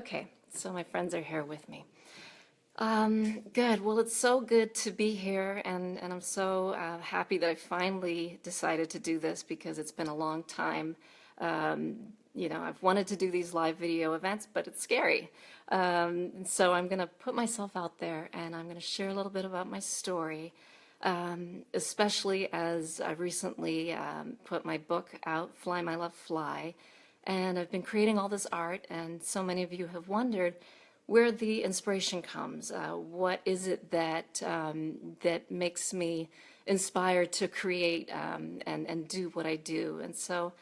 Okay, so my friends are here with me. Good. Well, it's so good to be here, and I'm so happy that I finally decided to do this because it's been a long time. I've wanted to do these live video events, but it's scary. And so I'm going to put myself out there, and I'm going to share a little bit about my story, especially as I recently put my book out, Fly My Love Fly. And I've been creating all this art, and so many of you have wondered where the inspiration comes. What is it that that makes me inspired to create and do what I do? And so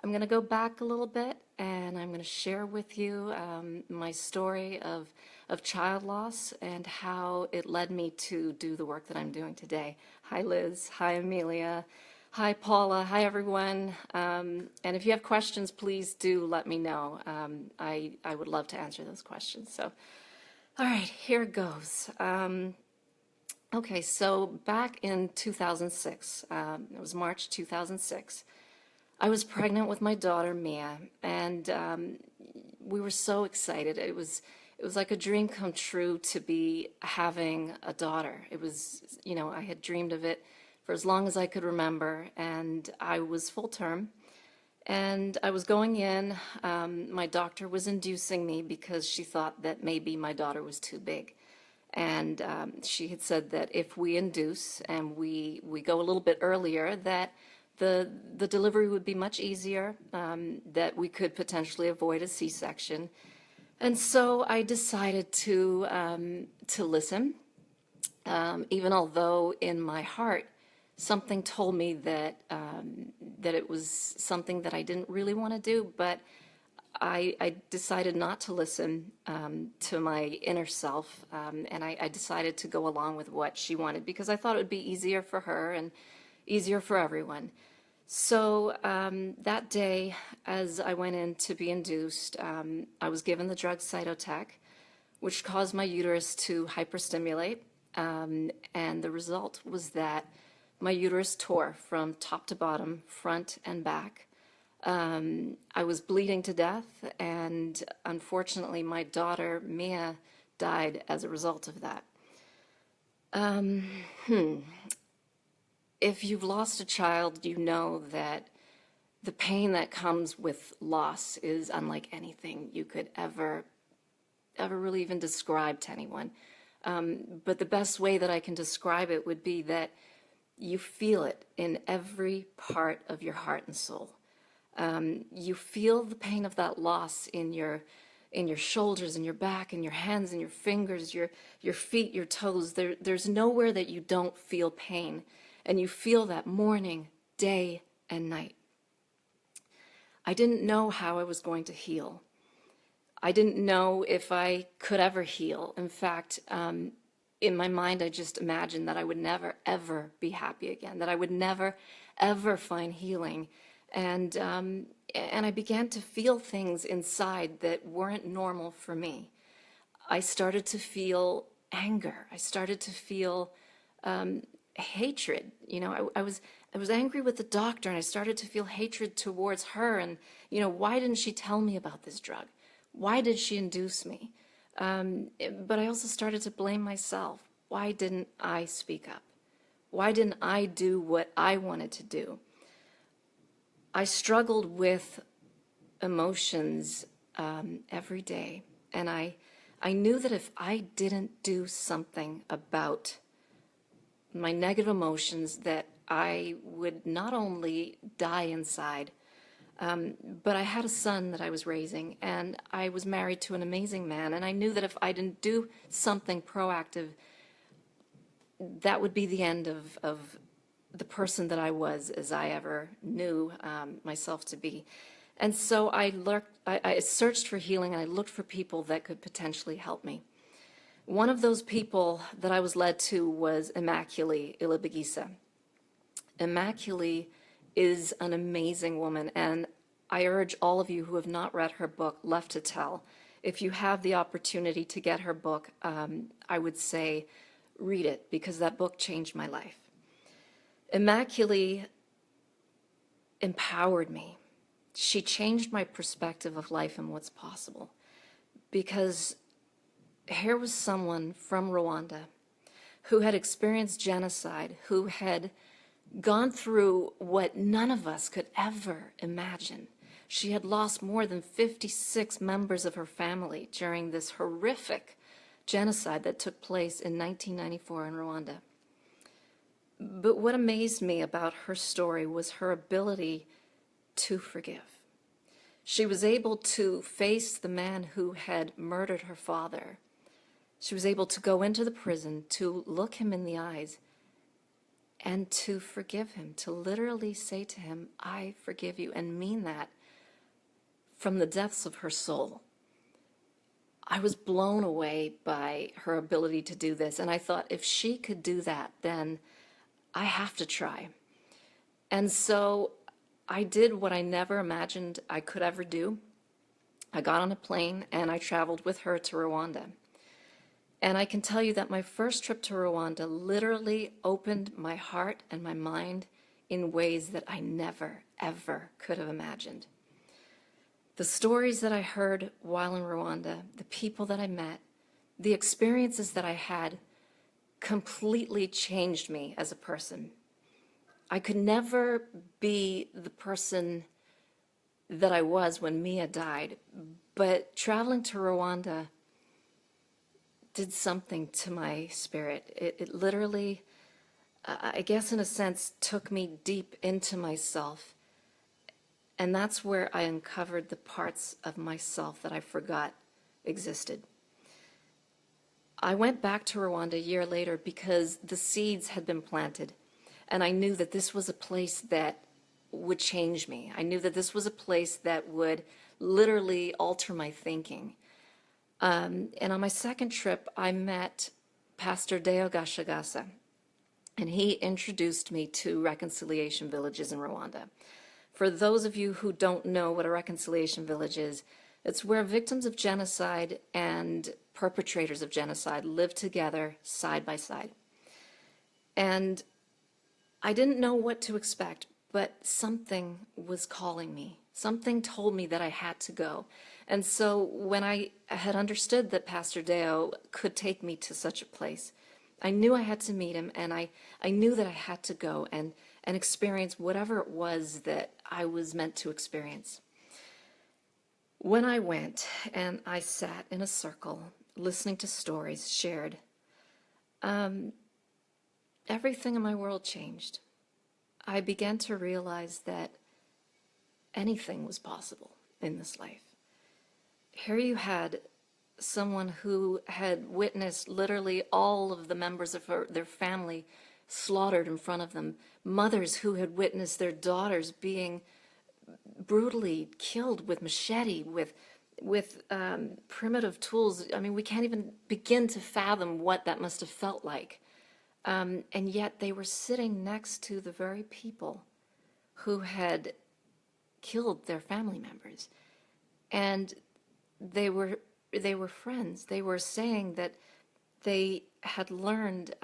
I'm going to go back a little bit, and I'm going to share with you my story of child loss and how it led me to do the work that I'm doing today. Hi, Liz. Hi, Amelia. Hi, Paula. Hi, everyone. And if you have questions, please do let me know. I would love to answer those questions. So, all right, here goes. Okay, so back in 2006, it was March 2006, I was pregnant with my daughter, Mia, and we were so excited. It was like a dream come true to be having a daughter. It was, I had dreamed of it for as long as I could remember, and I was full term, and I was going in. My doctor was inducing me because she thought that maybe my daughter was too big, and she had said that if we induce and we go a little bit earlier, that the delivery would be much easier, that we could potentially avoid a C-section. And so I decided to listen, even although in my heart something told me that that it was something that I didn't really want to do, but I decided not to listen to my inner self, and I decided to go along with what she wanted because I thought it would be easier for her and easier for everyone. So that day, as I went in to be induced, I was given the drug Cytotec, which caused my uterus to hyperstimulate, and the result was that my uterus tore from top to bottom, front and back. I was bleeding to death, and unfortunately, my daughter, Mia, died as a result of that. If you've lost a child, you know that the pain that comes with loss is unlike anything you could ever really even describe to anyone. But the best way that I can describe it would be that you feel it in every part of your heart and soul. You feel the pain of that loss in your shoulders, in your back, in your hands, in your fingers, your feet, your toes. There's nowhere that you don't feel pain, and you feel that morning, day, and night. I didn't know how I was going to heal. I didn't know if I could ever heal. In fact, in my mind, I just imagined that I would never, ever be happy again, that I would never, ever find healing. And I began to feel things inside that weren't normal for me. I started to feel anger. I started to feel hatred. I was angry with the doctor, and I started to feel hatred towards her. And, why didn't she tell me about this drug? Why did she induce me? But I also started to blame myself. Why didn't I speak up? Why didn't I do what I wanted to do? I struggled with emotions every day, and I knew that if I didn't do something about my negative emotions, that I would not only die inside, but I had a son that I was raising, and I was married to an amazing man, and I knew that if I didn't do something proactive, that would be the end of the person that I was as I ever knew myself to be. And so I searched for healing, and I looked for people that could potentially help me. One of those people that I was led to was Immaculée Ilibagisa. Immaculée is an amazing woman, and I urge all of you who have not read her book, Left to Tell, if you have the opportunity to get her book, I would say read it, because that book changed my life. Immaculée empowered me. She changed my perspective of life and what's possible. because here was someone from Rwanda who had experienced genocide, who had gone through what none of us could ever imagine. She had lost more than 56 members of her family during this horrific genocide that took place in 1994 in Rwanda. But what amazed me about her story was her ability to forgive. She was able to face the man who had murdered her father. She was able to go into the prison, to look him in the eyes, and to forgive him, to literally say to him, I forgive you, and mean that from the depths of her soul. I was blown away by her ability to do this, and I thought, if she could do that, then I have to try. And so I did what I never imagined I could ever do. I got on a plane and I traveled with her to Rwanda. And I can tell you that my first trip to Rwanda literally opened my heart and my mind in ways that I never, ever could have imagined. The stories that I heard while in Rwanda, the people that I met, the experiences that I had completely changed me as a person. I could never be the person that I was when Mia died, but traveling to Rwanda did something to my spirit. It literally, I guess in a sense, took me deep into myself. And that's where I uncovered the parts of myself that I forgot existed. I went back to Rwanda a year later because the seeds had been planted. And I knew that this was a place that would change me. I knew that this was a place that would literally alter my thinking. And on my second trip, I met Pastor Deo Gashagasa, and he introduced me to reconciliation villages in Rwanda. For those of you who don't know what a reconciliation village is, it's where victims of genocide and perpetrators of genocide live together side by side. And I didn't know what to expect, but something was calling me. Something told me that I had to go. And so when I had understood that Pastor Deo could take me to such a place, I knew I had to meet him, and I knew that I had to go and experience whatever it was that I was meant to experience. When I went and I sat in a circle, listening to stories shared, everything in my world changed. I began to realize that anything was possible in this life. Here you had someone who had witnessed literally all of the members of their family slaughtered in front of them, mothers who had witnessed their daughters being brutally killed with machete, with primitive tools. I mean, we can't even begin to fathom what that must have felt like. And yet they were sitting next to the very people who had killed their family members. And they were friends. They were saying that they had learned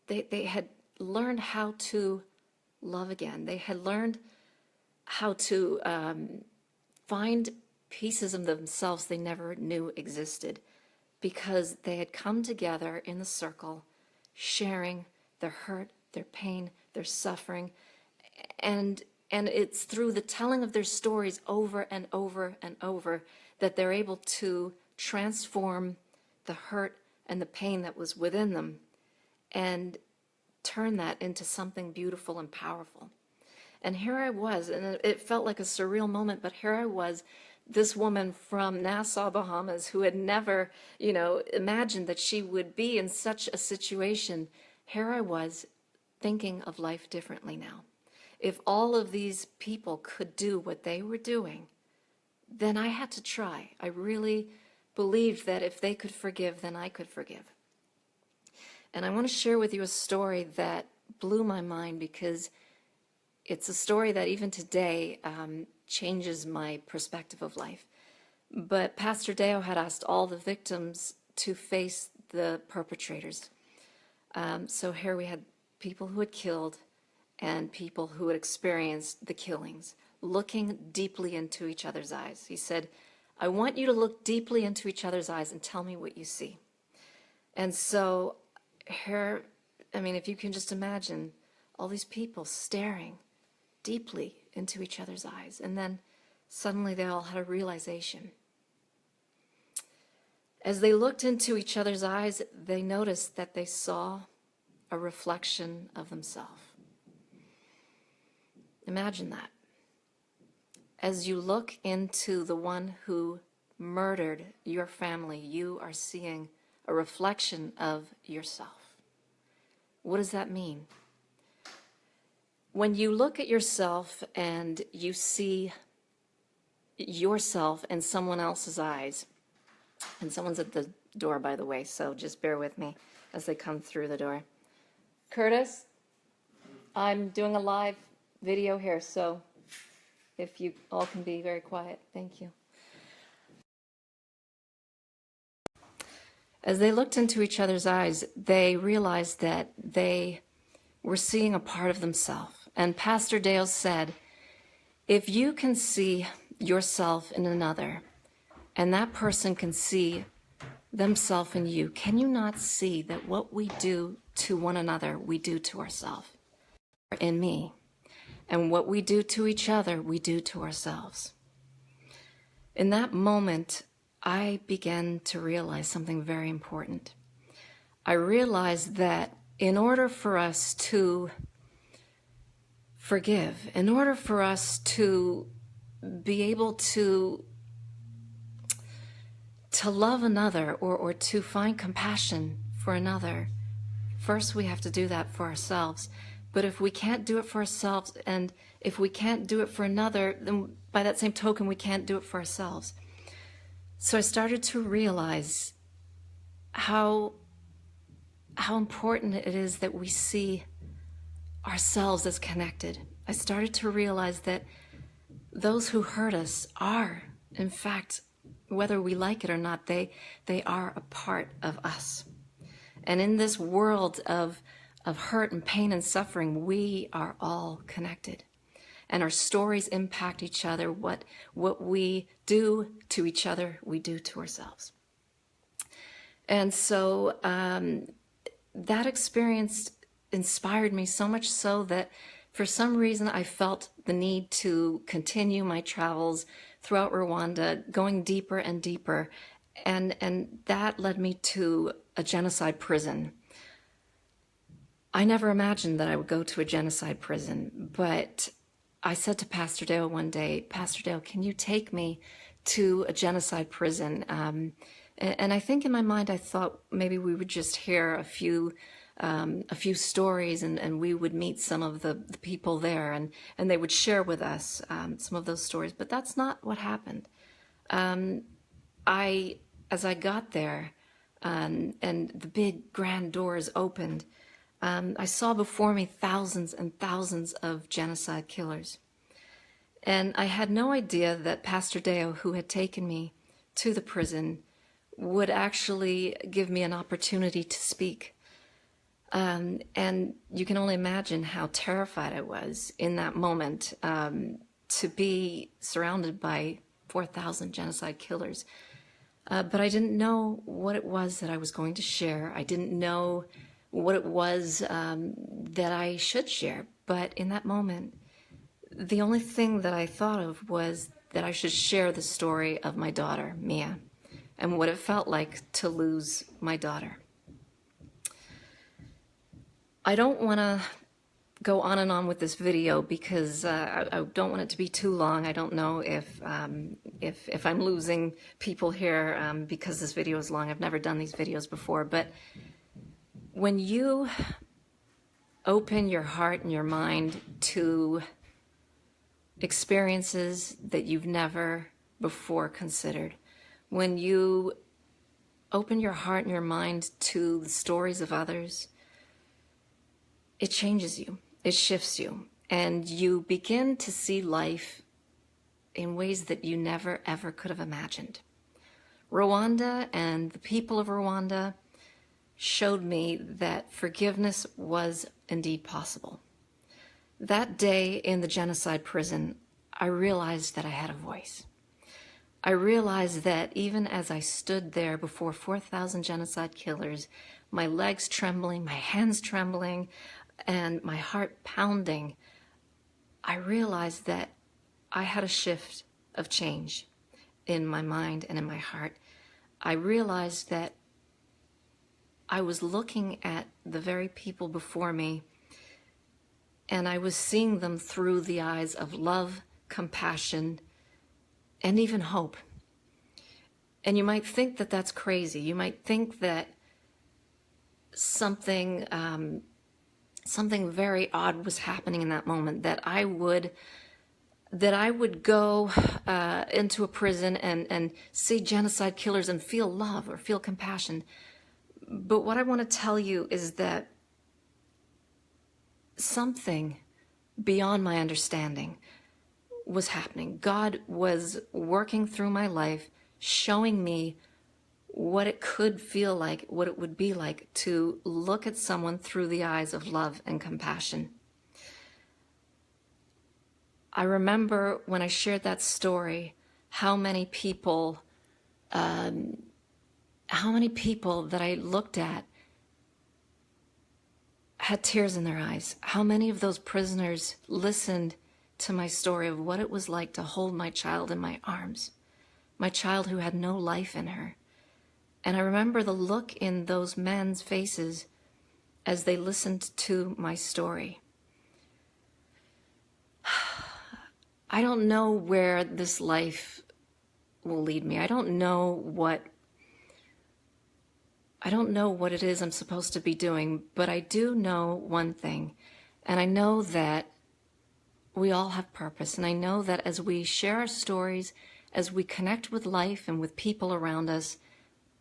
they had learned how to love again. They had learned how to find pieces of themselves they never knew existed, because they had come together in the circle, sharing their hurt, their pain, their suffering, and it's through the telling of their stories over and over and over that they're able to transform the hurt and the pain that was within them and turn that into something beautiful and powerful. And here I was, and it felt like a surreal moment, but here I was, this woman from Nassau, Bahamas, who had never, imagined that she would be in such a situation. Here I was thinking of life differently now. If all of these people could do what they were doing, then I had to try. I really believed that if they could forgive, then I could forgive. And I want to share with you a story that blew my mind, because it's a story that even today changes my perspective of life. But Pastor Deo had asked all the victims to face the perpetrators. So here we had people who had killed and people who had experienced the killings, looking deeply into each other's eyes. He said, I want you to look deeply into each other's eyes and tell me what you see. And so here, I mean, if you can just imagine all these people staring deeply into each other's eyes. And then suddenly they all had a realization. As they looked into each other's eyes, they noticed that they saw a reflection of themselves. Imagine that. As you look into the one who murdered your family, you are seeing a reflection of yourself. What does that mean? When you look at yourself and you see yourself in someone else's eyes, and someone's at the door, by the way, so just bear with me as they come through the door. Curtis, I'm doing a live video here, so if you all can be very quiet, thank you. As they looked into each other's eyes, they realized that they were seeing a part of themselves. And Pastor Dale said, if you can see yourself in another, and that person can see themselves in you, can you not see that what we do to one another, we do to ourselves? In me. And what we do to each other, we do to ourselves. In that moment, I began to realize something very important. I realized that in order for us to forgive, in order for us to be able to love another or to find compassion for another, first we have to do that for ourselves. But if we can't do it for ourselves, and if we can't do it for another, then by that same token, we can't do it for ourselves. So I started to realize how important it is that we see ourselves as connected. I started to realize that those who hurt us are, in fact, whether we like it or not, they are a part of us. And in this world of hurt and pain and suffering, we are all connected. And our stories impact each other. What we do to each other, we do to ourselves. And so that experience inspired me so much so that for some reason I felt the need to continue my travels throughout Rwanda, going deeper and deeper. And that led me to a genocide prison. I never imagined that I would go to a genocide prison, but I said to Pastor Dale one day, Pastor Dale, can you take me to a genocide prison? And I think in my mind, I thought maybe we would just hear a few stories and we would meet some of the people there and they would share with us some of those stories. But that's not what happened. As I got there and the big grand doors opened, I saw before me thousands and thousands of genocide killers. And I had no idea that Pastor Deo, who had taken me to the prison, would actually give me an opportunity to speak. And you can only imagine how terrified I was in that moment to be surrounded by 4,000 genocide killers. But I didn't know what it was that I was going to share. I didn't know what it was that I should share. But in that moment, the only thing that I thought of was that I should share the story of my daughter, Mia, and what it felt like to lose my daughter. I don't want to go on and on with this video because I don't want it to be too long. I don't know if I'm losing people here because this video is long. I've never done these videos before, but when you open your heart and your mind to experiences that you've never before considered, when you open your heart and your mind to the stories of others, it changes you, it shifts you, and you begin to see life in ways that you never ever could have imagined. Rwanda and the people of Rwanda showed me that forgiveness was indeed possible. That day in the genocide prison, I realized that I had a voice. I realized that even as I stood there before 4,000 genocide killers, my legs trembling, my hands trembling, and my heart pounding, I realized that I had a shift of change in my mind and in my heart. I realized that I was looking at the very people before me, and I was seeing them through the eyes of love, compassion, and even hope. And you might think that that's crazy. You might think that something very odd was happening in that moment, that I would go into a prison and see genocide killers and feel love or feel compassion. But what I want to tell you is that something beyond my understanding was happening. God was working through my life, showing me what it could feel like, what it would be like to look at someone through the eyes of love and compassion. I remember when I shared that story, how many people that I looked at had tears in their eyes. How many of those prisoners listened to my story of what it was like to hold my child in my arms, my child who had no life in her. And I remember the look in those men's faces as they listened to my story. I don't know where this life will lead me. I don't know what it is I'm supposed to be doing, but I do know one thing, and I know that we all have purpose, and I know that as we share our stories, as we connect with life and with people around us,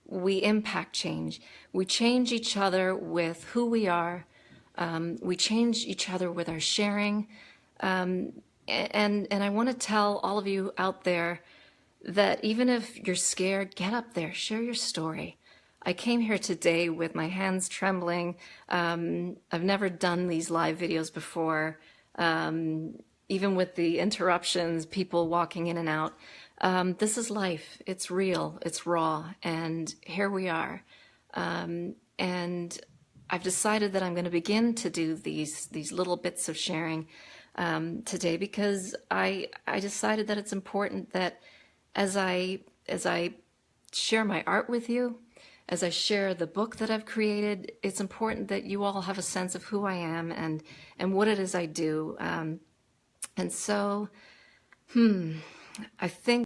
we impact change. We change each other with who we are. We change each other with our sharing. And I want to tell all of you out there that even if you're scared, get up there, share your story. I came here today with my hands trembling. I've never done these live videos before, even with the interruptions, people walking in and out. This is life. It's real. It's raw. And here we are. And I've decided that I'm going to begin to do these little bits of sharing today, because I decided that it's important that as I share my art with you, as I share the book that I've created, it's important that you all have a sense of who I am and what it is I do. And so, I think